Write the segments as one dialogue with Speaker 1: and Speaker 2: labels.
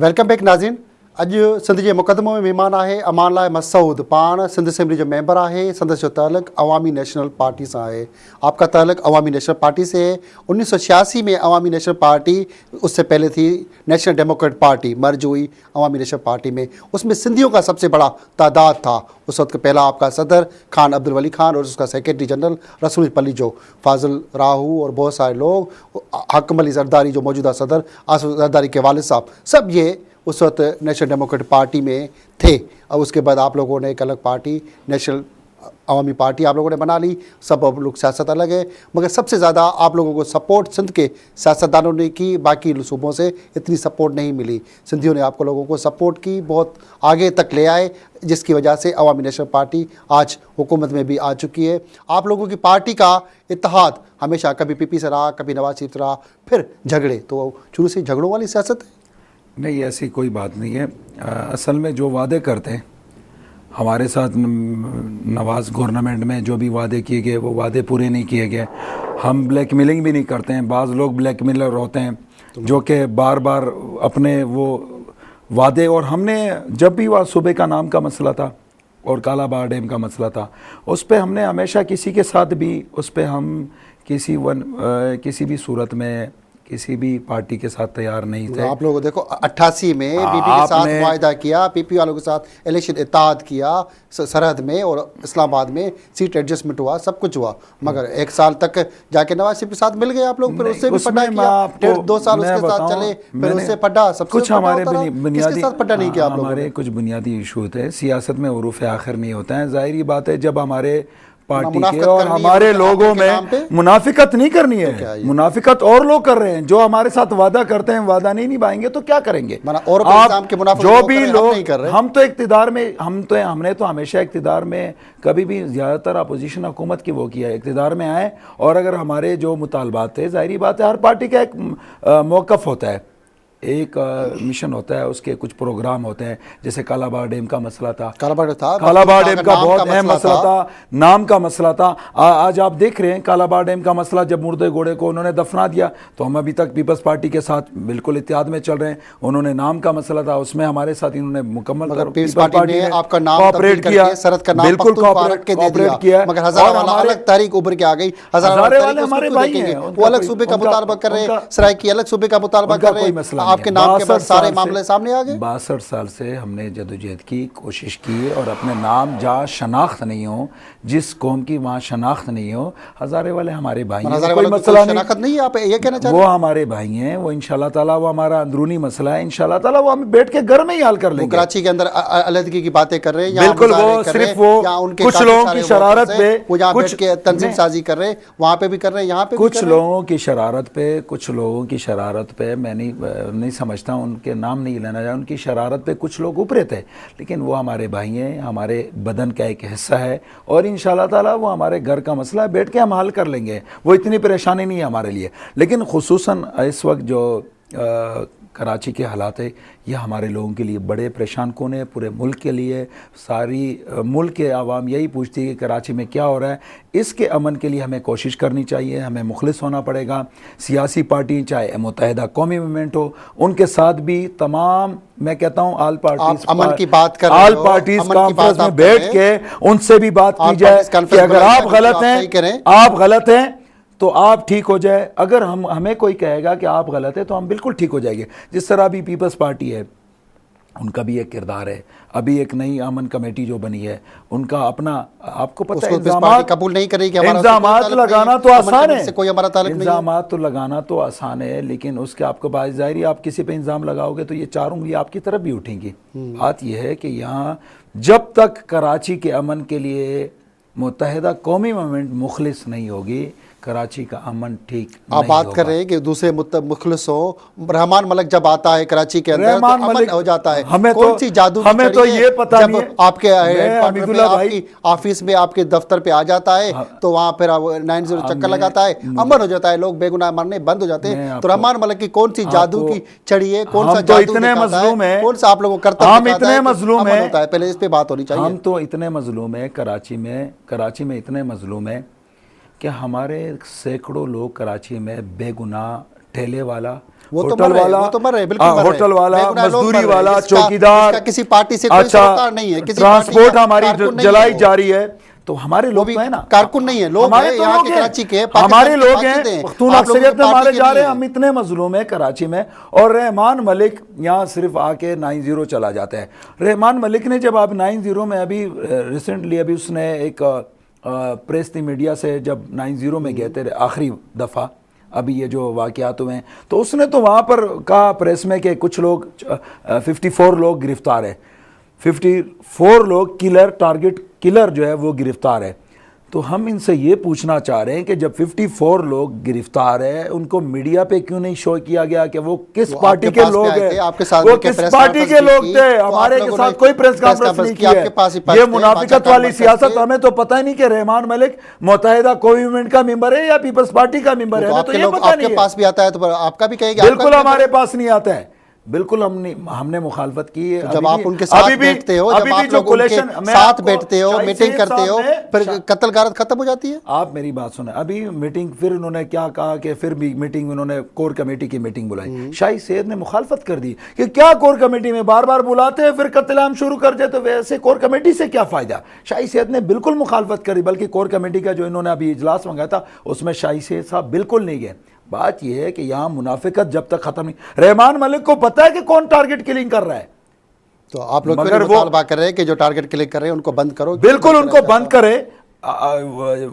Speaker 1: Welcome back नाज़रीन। अॼु सिंध जे मुक़दमो में महिमान आहे अमानल्ला मसूद। पाण सिंध असेंबली जो मेंबर आहे। संदसि जो ताल्लुक़ अवामी नेशनल पार्टी से है। आपका ताल्लुक़ अवामी नेशनल पार्टी से है। 1986 में अवामी नेशनल पार्टी, उससे पहले थी नेशनल डेमोक्रेट पार्टी, मर्ज हुई अवामी नेशनल पार्टी में। उसमें सिंधियों का सबसे बड़ा तादाद था। उस वक्त पहला आपका सदर खान अब्दुल वली खान और उसका सेक्रेटरी जनरल रसूल पली जो फाजिल राहू और बहुत सारे लोग, हकम अली जरदारी जो मौजूदा सदर, आसिफ जरदारी के वालिद साहब, सब ये उस वक्त नेशनल डेमोक्रेट पार्टी में थे। और उसके बाद आप लोगों ने एक अलग पार्टी नेशनल अवामी पार्टी आप लोगों ने बना ली। सब अब लोग सियासत अलग है, मगर सबसे ज़्यादा आप लोगों को सपोर्ट सिंध के सियासतदानों ने की, बाकी सूबों से इतनी सपोर्ट नहीं मिली। सिंधियों ने आपको लोगों को सपोर्ट की, बहुत आगे तक ले आए, जिसकी वजह से अवामी नेशनल पार्टी आज हुकूमत में भी आ चुकी है। आप लोगों की पार्टी का इत्तेहाद हमेशा कभी पीपी से रहा, कभी नवाज शरीफ रहा, फिर झगड़े। तो शुरू से झगड़ों वाली सियासत है?
Speaker 2: नहीं, ऐसी कोई बात नहीं है। असल में जो वादे करते हैं हमारे साथ, नवाज गवर्नमेंट में जो भी वादे किए गए वो वादे पूरे नहीं किए गए। हम ब्लैकमेलिंग भी नहीं करते हैं। बाज़ लोग ब्लैकमेलर होते हैं जो कि बार बार अपने वो वादे, और हमने जब भी वह सूबे का नाम का मसला था और कालाबाड़ डैम का मसला था, उस पर हमने हमेशा किसी के साथ भी, उस पर हम किसी भी सूरत में किसी भी पार्टी के साथ तैयार नहीं थे।
Speaker 1: आप लोगों देखो 88 में बीपी के साथ मुआहदा किया, पीपी वालों के साथ इलेक्शन इत्तेहाद किया सरहद में और इस्लामाबाद में, सीट एडजस्टमेंट हुआ, सब कुछ हुआ, मगर एक साल तक जाके नवाज शरीफ के साथ मिल गए आप लोग, फिर उससे भी पढ़ा किया, 2 साल उसके साथ चले, फिर उससे पढ़ा, सब
Speaker 2: कुछ हमारे बुनियादी
Speaker 1: पढ़ा नहीं किया आप लोगों ने?
Speaker 2: हमारे कुछ बुनियादी इशू थे। सियासत में उरूफ आखिर नहीं होता है। जाहिर बात है, जब हमारे पार्टी के और हमारे लोगों में मुनाफिकत नहीं करनी है, मुनाफिकत और लोग कर रहे हैं। जो हमारे साथ वादा करते हैं, वादा नहीं निभाएंगे तो क्या करेंगे?
Speaker 1: आप
Speaker 2: जो भी लोग, हम तो इक्तिदार में, हमने तो हमेशा इक्तिदार में कभी भी ज्यादातर अपोजिशन हुकूमत की वो किया है। इक्तिदार में आए और अगर हमारे जो मुतालबात थे, जाहिर बात है हर पार्टी का एक मौक़िफ़ होता है, एक मिशन होता है, उसके कुछ प्रोग्राम होते हैं। जैसे कालाबाड़ डैम का मसला था, कालाबाड़ डैम का बहुत अहम मसला था, नाम का मसला था। आज आप देख रहे हैं कालाबाड़ डैम का मसला, जब मुर्दे घोड़े को उन्होंने दफना दिया तो हम अभी तक पीपल्स पार्टी के साथ बिल्कुल इत्तेहाद में चल रहे हैं। उन्होंने नाम का मसला था, उसमें हमारे साथ इन्होंने मुकम्मल
Speaker 1: पार्टी ने आपका नाम
Speaker 2: कोऑपरेट किया,
Speaker 1: सरहद का नाम
Speaker 2: बिल्कुल कोऑपरेट किया,
Speaker 1: मगर हज़ारे वाला अलग तारीख उभर के आ गई। हज़ारे वाले हमारे भाई हैं, वो अलग सूबे का मुतालबा कर रहे हैं, सराइकी अलग सूबे का मुतालबा कर रहे हैं, आपके नाम के बाद सारे मामले सामने आ गए।
Speaker 2: 62 साल से हमने जदोजहद की, कोशिश की, और अपने नाम जहाँ शनाख्त नहीं हो, जिस कौम की वहाँ शनाख्त नहीं हो, हज़ारे वाले हमारे भाई हैं, कोई मसला नहीं है।
Speaker 1: आप ये कहना चाहते हैं?
Speaker 2: वो हमारे भाई हैं, वो इंशाल्लाह ताला, वो हमारा अंदरूनी मसला है, इंशाल्लाह ताला वो हम बैठ के घर में ही हल कर लेंगे।
Speaker 1: कराची के अंदर अलहदगी की बातें कर रहे हैं,
Speaker 2: बिल्कुल, वो सिर्फ वो कुछ लोगों की शरारत पे,
Speaker 1: कुछ तंजीम साजी कर रहे हैं, वहाँ पे भी कर रहे हैं, यहाँ पे
Speaker 2: कुछ लोगों की शरारत पे, कुछ लोगों की शरारत पे मैं नहीं समझता, उनके नाम नहीं लेना चाहिए। उनकी शरारत पे कुछ लोग उभरे थे, लेकिन वो हमारे भाई हैं, हमारे बदन का एक हिस्सा है, और इंशाल्लाह ताला वो हमारे घर का मसला है, बैठ के हम हल कर लेंगे। वो इतनी परेशानी नहीं है हमारे लिए। लेकिन खुसूसन इस वक्त जो कराची के हालात है, यह हमारे लोगों के लिए बड़े परेशान कौन है, पूरे मुल्क के लिए। सारी मुल्क के आवाम यही पूछती है कि कराची में क्या हो रहा है। इसके अमन के लिए हमें कोशिश करनी चाहिए, हमें मुखलिस होना पड़ेगा। सियासी पार्टी चाहे मुत्तहिदा कौमी मूवमेंट हो, उनके साथ भी तमाम, मैं कहता हूँ ऑल पार्टीज,
Speaker 1: अमन की बात कर,
Speaker 2: ऑल पार्टीज कॉन्फ्रेंस में बैठ के उनसे भी बात की जाए कि अगर आप गलत हैं, आप गलत हैं तो आप ठीक हो जाए। अगर हमें कोई कहेगा कि आप गलत है तो हम बिल्कुल ठीक हो जाएंगे। जिस तरह अभी पीपल्स पार्टी है, उनका भी एक किरदार है। अभी एक नई अमन कमेटी जो बनी है, उनका अपना, आपको पता है,
Speaker 1: इल्जामात कबूल नहीं करेगी।
Speaker 2: इल्जामात लगाना तो आसान है,
Speaker 1: कोई हमारा ताल्लुक नहीं है।
Speaker 2: इल्जामात तो लगाना तो आसान है, लेकिन उसके आपको बात जाहिर, आप किसी पे इल्जाम लगाओगे तो ये 4 उंगली आपकी तरफ भी उठेंगी। बात यह है कि यहाँ जब तक कराची के अमन के लिए मुत्तहिदा कौमी मूवमेंट मुखलिस नहीं होगी, कराची का अमन ठीक नहीं
Speaker 1: आप बात कर रहे हैं कि दूसरे मुखलिस हो। रहमान मलिक जब आता है कराची के अंदर तो अमन हो जाता है।
Speaker 2: हमें
Speaker 1: कौन सी जादू
Speaker 2: हमें तो ये पता
Speaker 1: जब
Speaker 2: नहीं है।
Speaker 1: आपके आपकी ऑफिस में, आपके दफ्तर पे आ जाता है, तो वहाँ फिर 90 चक्कर लगाता है, अमन हो जाता है, लोग बेगुनाह मरने बंद हो जाते हैं। तो रहमान मलिक की कौन सी जादू की छड़ी है, कौन सा जादू
Speaker 2: इतने मजलूम है,
Speaker 1: कौन सा आप लोगों को करता है,
Speaker 2: हम इतने मजलूम है,
Speaker 1: पहले इस पे बात होनी चाहिए।
Speaker 2: हम तो इतने मजलूम है कराची में इतने मजलूम है कि हमारे सैकड़ों लोग कराची में बेगुनाह ठेले वाला,
Speaker 1: वो तो
Speaker 2: होटल
Speaker 1: मर रहे हैं,
Speaker 2: वाला,
Speaker 1: वो तो मर रहे हैं, बिल्कुल मर रहे हैं।
Speaker 2: होटल वाला,
Speaker 1: बेगुनाह लोग
Speaker 2: मजदूरी
Speaker 1: मर रहे हैं।
Speaker 2: वाला,
Speaker 1: इसका
Speaker 2: चौकीदार,
Speaker 1: किसी पार्टी से कोई सरोकार नहीं है, किसी
Speaker 2: ट्रांसपोर्ट
Speaker 1: पार्टी का
Speaker 2: हमारी
Speaker 1: कारकुन नहीं है
Speaker 2: जलाई
Speaker 1: वो।
Speaker 2: जा रही है। तो हमारे लोग
Speaker 1: भी
Speaker 2: तो है ना,
Speaker 1: कारकुन नहीं है, लोग
Speaker 2: हमारे
Speaker 1: हैं,
Speaker 2: तो
Speaker 1: यहाँ
Speaker 2: लोग
Speaker 1: के
Speaker 2: हैं,
Speaker 1: कराची के,
Speaker 2: हमारे
Speaker 1: पाकिस्तान के
Speaker 2: लोग हैं,
Speaker 1: बाशिंदे हैं।
Speaker 2: पख्तून
Speaker 1: आप लोगों
Speaker 2: अक्सरियत
Speaker 1: की
Speaker 2: में
Speaker 1: पार्टी
Speaker 2: मारे
Speaker 1: के
Speaker 2: जा
Speaker 1: नहीं
Speaker 2: रहे हैं,
Speaker 1: है।
Speaker 2: हम इतने मजलूम हैं कराची में। और रहमान मलिक यहाँ सिर्फ आके 9-0 चला जाता है। रहमान मलिक ने जब आप 9-0 में अभी रिसेंटली अभी उसने एक प्रेस थी मीडिया से, जब 9-0 में गए थे आखिरी दफ़ा, अभी ये जो वाक़यात हुए हैं, तो उसने तो वहाँ पर कहा प्रेस में कि कुछ लोग 54 लोग गिरफ्तार है, 54 लोग किलर, टारगेट किलर जो है वो गिरफ्तार है। तो हम इनसे ये पूछना चाह रहे हैं कि जब 54 लोग गिरफ्तार है, उनको मीडिया पे क्यों नहीं शो किया गया कि वो किस पार्टी के लोग हैं,
Speaker 1: आपके साथ
Speaker 2: वो किस पार्टी के लोग थे? हमारे के साथ कोई प्रेस कॉन्फ्रेंस नहीं की है। ये मुनाफिकत वाली सियासत, हमें तो पता ही नहीं कि रहमान मलिक मुत्तहिदा गवर्नमेंट का मेंबर है या पीपल्स पार्टी का मेंबर है, हमें तो ये पता नहीं है।
Speaker 1: आपके पास भी आता है तो आपका भी कहेगा,
Speaker 2: बिल्कुल हमारे पास नहीं आता है, बिल्कुल हमने मुखालफत की है।
Speaker 1: जब आप उनके साथ बैठते हो, जब आप लोग उनके साथ बैठते हो, मीटिंग करते हो, फिर कत्ल गारत खत्म हो जाती है।
Speaker 2: आप मेरी बात सुने, अभी मीटिंग, फिर उन्होंने क्या कहा कि फिर भी मीटिंग, उन्होंने कोर कमेटी की मीटिंग बुलाई, शाही सैयद ने मुखालफत कर दी कि क्या कोर कमेटी में बार बार बुलाते हैं फिर कत्लेआम शुरू कर देते, तो वैसे कोर कमेटी से क्या फायदा। शाही सैयद ने बिल्कुल मुखालफत करी, बल्कि कोर कमेटी का जो इन्होंने अभी इजलास मंगाया था उसमें शाही सैयद साहब बिल्कुल नहीं गए। बात यह है कि यहां मुनाफिकत जब तक खत्म नहीं, रहमान मलिक को पता है कि कौन टारगेट किलिंग कर रहा है,
Speaker 1: तो आप लोग
Speaker 2: मगर
Speaker 1: वो मुतालबा कर रहे हैं कि जो टारगेट किलिंग कर रहे हैं उनको बंद करो।
Speaker 2: बिल्कुल उनको बंद करे।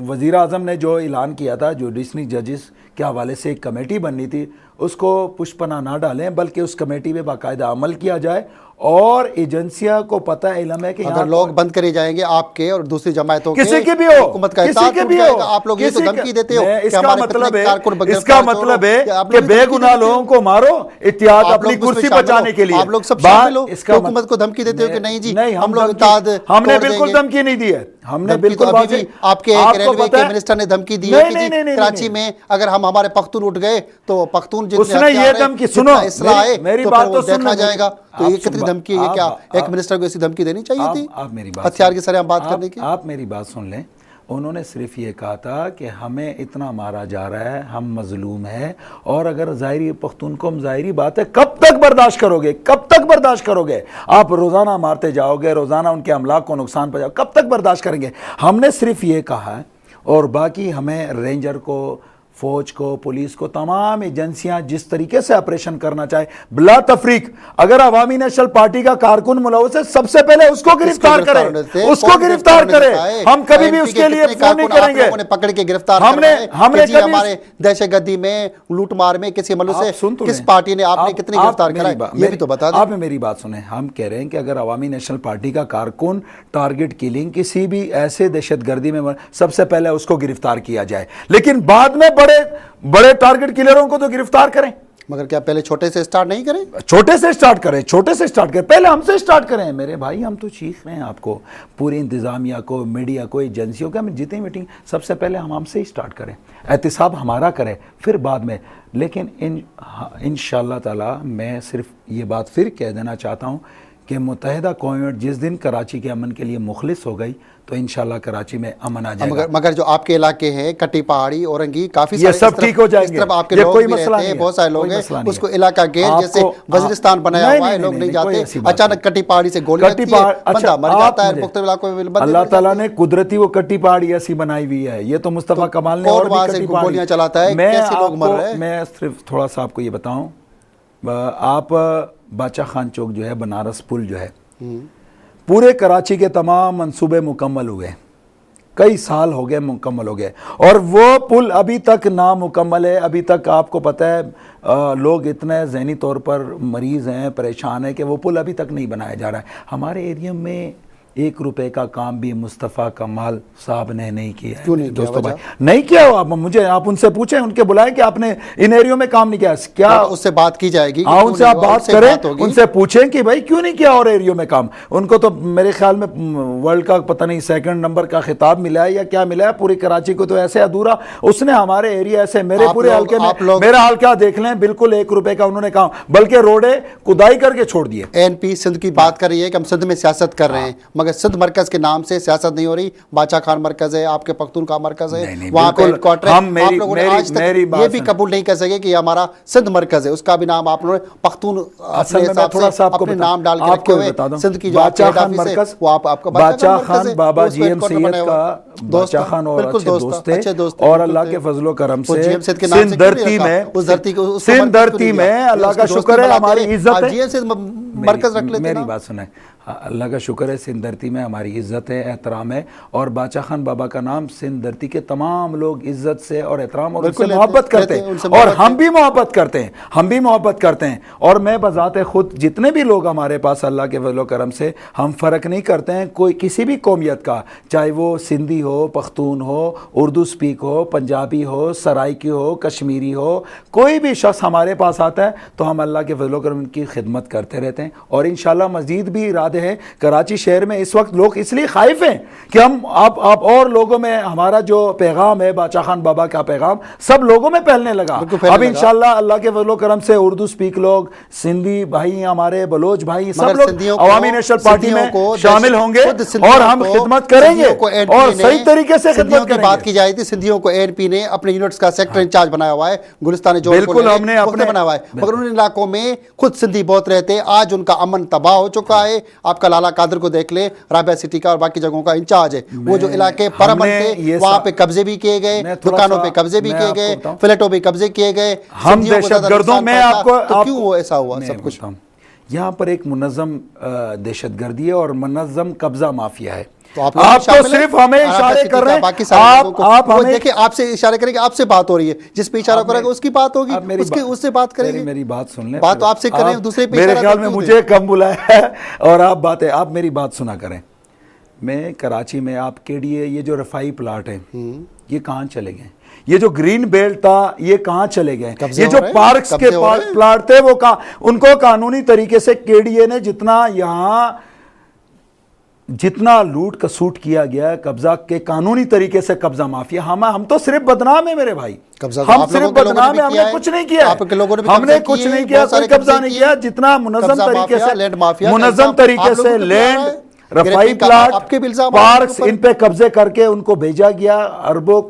Speaker 2: वजीर आजम ने जो ऐलान किया था जुडिशरी जजेस के हवाले से एक कमेटी बननी थी, उसको पुष्पना ना डालें, बल्कि उस कमेटी में बाकायदा अमल किया जाए। और एजेंसियां को पता है, इलम है कि
Speaker 1: अगर लोग बंद करे जाएंगे आपके और दूसरी जमातों के,
Speaker 2: किसी के भी हो,
Speaker 1: हुकूमत का
Speaker 2: किसी के भी हो,
Speaker 1: आप लोग ये तो धमकी देते हो।
Speaker 2: इसका मतलब है कि बेगुनाह लोगों को मारो, इत्तेहाद अपनी कुर्सी बचाने के लिए।
Speaker 1: आप लोग सब शामिल हो, हुकूमत को धमकी देते हो कि नहीं जी हम लोग इत्तेहाद,
Speaker 2: हमने बिल्कुल धमकी नहीं दी है, हमने बिल्कुल
Speaker 1: आपके एक रेलवे के मिनिस्टर ने धमकी दी है कि कराची में अगर हम हमारे पख्तून उठ गए तो पख्तून
Speaker 2: उसने ये धमकी, सुनो मेरी बात तो
Speaker 1: देखा जाएगा। तो ये कितनी धमकी है, क्या एक मिनिस्टर को ऐसी धमकी देनी चाहिए थी
Speaker 2: आप मेरी बात
Speaker 1: हथियार की सरेआम बात करने की?
Speaker 2: आप मेरी बात सुन लें, उन्होंने सिर्फ ये कहा था कि हमें इतना मारा जा रहा है, हम मजलूम है, और अगर ज़ाहिरी पख्तून को, हम ज़ाहिरी बात है, कब तक बर्दाश्त करोगे, कब तक बर्दाश्त करोगे? आप रोज़ाना मारते जाओगे, रोज़ाना उनके अमलाक को नुकसान पहुंचाओगे, कब तक बर्दाश्त करेंगे? हमने सिर्फ ये कहा है, और बाकी हमें रेंजर को, फौज को, पुलिस को, तमाम एजेंसियां जिस तरीके से ऑपरेशन करना चाहे बिला तफरीक, अगर अवामी नेशनल पार्टी का कारकुन मुलव्वस है, सबसे पहले उसको गिरफ्तार करें, उसको गिरफ्तार करें। हम कभी भी उसके लिए फोन नहीं करेंगे।
Speaker 1: पकड़ के गिरफ्तार
Speaker 2: हमने
Speaker 1: हमारे दहशतगर्दी में, लूटमार में किसी अमलों से किस पार्टी ने, आपने कितनी गिरफ्तार कराई, ये भी तो बता दें।
Speaker 2: आप मेरी बात सुने, हम कह रहे हैं कि अगर अवामी नेशनल पार्टी का कारकुन टारगेट किलिंग किसी भी ऐसे दहशतगर्दी में, सबसे पहले उसको गिरफ्तार किया जाए, लेकिन बाद में बड़े टारगेट किलरों को तो गिरफ्तार करें।
Speaker 1: मगर क्या पहले छोटे से स्टार्ट नहीं करें?
Speaker 2: छोटे से स्टार्ट करें, छोटे से स्टार्ट करें, पहले हमसे स्टार्ट करें। मेरे भाई, हम तो चीख रहे हैं आपको, पूरी इंतजामिया को, मीडिया को, एजेंसियों को, हम जितनी मीटिंग, सबसे पहले हम हमसे ही स्टार्ट करें, एहतिसाब हमारा करें, फिर बाद में। लेकिन इंशाअल्लाह ताला मैं सिर्फ ये बात फिर कह देना चाहता हूँ कि मुत्तहिदा कौम जिस दिन कराची के अमन के लिए मुखलिस हो गई तो इंशाल्लाह कराची में अमन आ जाएगा।
Speaker 1: मगर जो आपके इलाके हैं, कटी पहाड़ी, औरंगी, काफी
Speaker 2: ये सब ठीक हो जाएंगे,
Speaker 1: आपके लोग भी रहते हैं, बहुत सारे लोग हैं, उसको इलाका गेर जैसे वजीरिस्तान बनाया हुआ है, लोग नहीं जाते, अचानक कटी पहाड़ी से गोली लगती है, बंदा मर जाता है, मुख्तलिफ इलाकों में
Speaker 2: अल्लाह ताला ने कुदरती वो कट्टी पहाड़ी ऐसी बनाई हुई है। ये तो मुस्तफा कमाल ने, और
Speaker 1: वहां से गोलियां चलाता है, कैसे लोग मर रहे हैं।
Speaker 2: मैं सिर्फ थोड़ा सा आपको ये बताऊं, आप बादशाह खान चौक जो है, बनारस पुल जो है, पूरे कराची के तमाम मंसूबे मुकम्मल हुए, कई साल हो गए मुकम्मल हो गए, और वो पुल अभी तक नामुकम्मल है। अभी तक आपको पता है लोग इतने ज़हनी तौर पर मरीज़ हैं, परेशान हैं कि वो पुल अभी तक नहीं बनाया जा रहा है। हमारे एरिया में 1 रुपए का काम भी मुस्तफ़ा कमाल साहब ने नहीं किया है।
Speaker 1: क्यों नहीं
Speaker 2: दोस्तों भाई, नहीं किया हो। आप उनसे पूछें, उनके बुलाएं कि आपने इन एरियो में काम नहीं किया क्या?
Speaker 1: उससे बात की जाएगी,
Speaker 2: उनसे आप बात करें, उनसे पूछें कि भाई क्यों नहीं किया और एरियो में काम। उनको तो मेरे ख्याल में वर्ल्ड का पता नहीं 2nd नंबर का खिताब मिला है या क्या मिला है। पूरी कराची को तो ऐसे अधूरा, उसने हमारे एरिया ऐसे, मेरे पूरे हल्के में मेरा हाल क्या देख लें, बिल्कुल 1 रुपए का उन्होंने काम, बल्कि रोडे खुदाई करके छोड़ दिए।
Speaker 1: एनपी सिंध की बात कर रही है कि हम सिंध में सियासत कर रहे हैं, मगर सिंध मरकज़ के नाम से सियासत नहीं हो रही। बादशाह खान मरकज़ है, आपके पख्तूनख्वा मरकज़
Speaker 2: नहीं,
Speaker 1: है,
Speaker 2: नहीं,
Speaker 1: वहाँ पे
Speaker 2: बिल्कुल।
Speaker 1: हेडक्वार्टर है। आप लोगों ने आज तक ये भी कबूल नहीं कर सके कि हमारा सिंध मरकज़ है, उसका भी नाम आप लोगों ने पख्तून अपने हिसाब से अपने नाम डाल के रखे हुए। सिंध की जो
Speaker 2: बादशाह खान मरकज़,
Speaker 1: वो आपका
Speaker 2: बादशाह खान बाबा GM सैयद का बादशाह खान और अच्छे दोस्त और अल्लाह के फजलो करम से सिंध धरती में अल्लाह का शुक्र है हमारी इज्जत है।
Speaker 1: मरकज रख लेते।
Speaker 2: मेरी बात सुने, अल्लाह का शुक्र है सिंध धरती में हमारी इज्जत है, एहतराम है, और बादशाह खान बाबा का नाम सिंध धरती के तमाम लोग इज्जत से और एहतराम और उनसे मोहब्बत करते हैं, और हम भी मोहब्बत करते हैं, हम भी मोहब्बत करते हैं। और मैं बजाते खुद जितने भी लोग हमारे पास अल्लाह के फजलो करम से, हम फ़र्क नहीं करते हैं कोई किसी भी कौमियत का, चाहे वो सिंधी हो, पख्तून हो, उर्दू स्पीक हो, पंजाबी हो, सराइकी हो, कश्मीरी हो, कोई भी शख्स हमारे पास आता है तो हम अल्लाह के फजलो करम की खिदमत करते रहते हैं। और इंशाल्लाह मजीद भी इरादे हैं। कराची शहर में इस वक्त लोग इसलिए खाइफ हैं कि हम आप और लोगों में हमारा जो पैगाम है, बादशाह खान बाबा का पैगाम सब लोगों में फैलने लगा। अब इंशाल्लाह अल्लाह के फजलो करम से उर्दू स्पीक लोग, सिंधी भाई हमारे, बलोच भाई, सब लोग अवामी नेशनल पार्टी में शामिल होंगे और हम खिदमत करेंगे और सही तरीके से खिदमत करेंगे।
Speaker 1: बात की जाए थी, सिंधियों को ANP ने अपने यूनिट्स का सेक्टर इंचार्ज बनाया हुआ है, गुलिस्तान जो
Speaker 2: बिल्कुल हमने अपने
Speaker 1: बनाया हुआ है, मगर उन इलाकों में खुद सिंधी बहुत रहते हैं। आज उनका अमन तबाह हो चुका है। आपका लाला कादर को देख ले, राबिया सिटी का और बाकी जगहों का इंचार्ज है। वो जो इलाके परअमन थे वहां पे कब्जे भी किए गए, दुकानों पे कब्जे भी किए गए, फ्लैटों पे कब्जे किए गए।
Speaker 2: हम दहशतगर्दों में आपको
Speaker 1: तो क्यों ऐसा हुआ सब कुछ?
Speaker 2: यहाँ पर एक मुनज़्ज़म दहशतगर्दी है और मुनज़्ज़म कब्जा माफिया है।
Speaker 1: तो आप
Speaker 2: तो सिर्फ हमें इशारे कर रहे हैं, आप हमें
Speaker 1: देखिए, आपसे इशारे करेंगे, आपसे बात हो रही है, जिस पे इशारा करेंगे उसकी बात होगी, उससे बात करेंगे।
Speaker 2: मेरी बात सुन ले,
Speaker 1: बात तो आपसे कर रहे हैं, दूसरे पे
Speaker 2: मेरे ख्याल में मुझे कम बुलाया है और आप बातें, आप मेरी बात सुना करें। मैं कराची में आप KDA ये जो रफाई प्लाट है ये कहाँ चले गए? ये जो ग्रीन बेल्ट था ये कहाँ चले गए? ये जो पार्क्स के प्लाट थे वो कहाँ? उनको कानूनी तरीके से KDA ने जितना लूट कसूट किया गया, कब्जा के कानूनी तरीके से कब्जा माफिया, हम तो सिर्फ बदनाम है मेरे भाई, हम सिर्फ बदनाम है, हमने कुछ नहीं किया, हमने कुछ नहीं किया, कोई कब्जा नहीं किया। जितना मुनज़्ज़म तरीके से लैंड, रफाई प्लाट, पार्क्स, इन पे कब्जे करके उनको भेजा गया, अरबों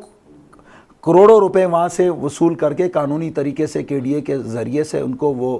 Speaker 2: करोड़ों रुपए वहां से वसूल करके कानूनी तरीके से KDA के जरिए से उनको वो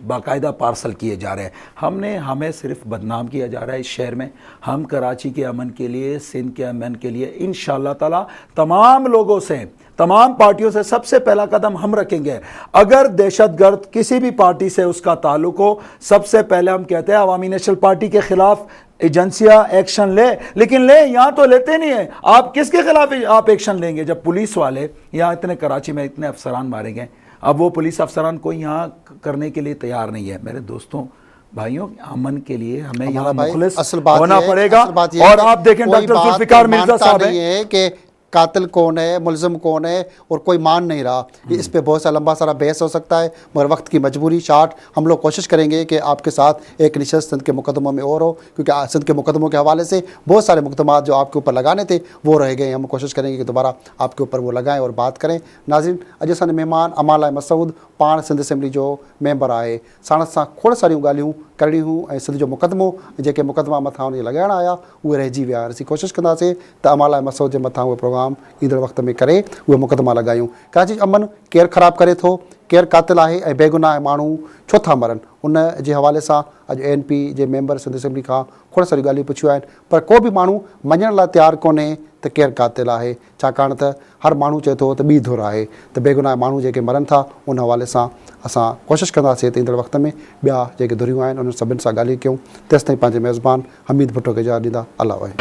Speaker 2: बाकायदा पार्सल किए जा रहे हैं। हमें सिर्फ बदनाम किया जा रहा है इस शहर में। हम कराची के अमन के लिए, सिंध के अमन के लिए इंशाअल्लाह ताला तमाम लोगों से, तमाम पार्टियों से सबसे पहला कदम हम रखेंगे। अगर दहशतगर्द किसी भी पार्टी से उसका ताल्लुक हो, सबसे पहले हम कहते हैं अवामी नेशनल पार्टी के खिलाफ एजेंसियां एक्शन ले, लेकिन ले यहाँ तो लेते नहीं है। आप किसके खिलाफ आप एक्शन लेंगे जब पुलिस वाले यहाँ इतने कराची में इतने अफसरान मारे गए? अब वो पुलिस अफसरान कोई यहाँ करने के लिए तैयार नहीं है। मेरे दोस्तों, भाइयों, अमन के लिए हमें यहाँ मुखलिस होना पड़ेगा। और आप देखें डॉक्टर जुल्फिकार मिर्जा साहब है
Speaker 1: कि कातिल कौन है, मुलजिम कौन है, और कोई मान नहीं रहा। इस पे बहुत सा लंबा सारा बहस हो सकता है, मगर वक्त की मजबूरी शार्ट, हम लोग कोशिश करेंगे कि आपके साथ एक नशस्त सिंध के मुकदमों में और हो, क्योंकि सिंध के मुकदमों के हवाले से बहुत सारे मुकदमा जो आपके ऊपर लगाने थे वो रह गए। हम कोशिश करेंगे कि दोबारा आपके ऊपर वो लगाएं और बात करें। नाज़रीन, अॼु असांजा मेहमान अमाल मसूद पाण सिंध असेंबली जो मेंबर आहे, साण सां खोड़ सारियूं ॻाल्हियूं करणियूं ऐं सिंध जो मुकदमो जेके मुकदमा मथां उन लॻाइण आया उहे रहिजी विया। असीं कोशिशि कंदासीं त अमाल मसूद जे मथां उहे प्रोग्राम ईंदड़ वक़्त में करे उहे मुकदमा लॻायूं। कराची अमन केरु ख़राबु करे थो, केरु कातिल आहे ऐं बेगुनाह माण्हू छो था मरनि, उन जे हवाले सां अॼु ANP जे मेंबर सिंध असेंबली खां खोड़ सारियूं ॻाल्हियूं पुछियूं आहिनि, पर को बि माण्हू मञण लाइ तयारु कोन्हे त केरु कातिल आहे, छाकाणि त हर माण्हू चए थो त ॿी धुर आहे, त बेगुनाह माण्हू जेके मरनि था उन हवाले सां असां कोशिशि कंदासीं त ईंदड़ वक़्त में ॿिया जेके धुरियूं आहिनि उन्हनि सभिनि सां ॻाल्हियूं कयूं। तेसिताईं पंहिंजे मेज़बान हमीद भुट्टो खे इजाज़त ॾींदा। अल्लाह वाहे।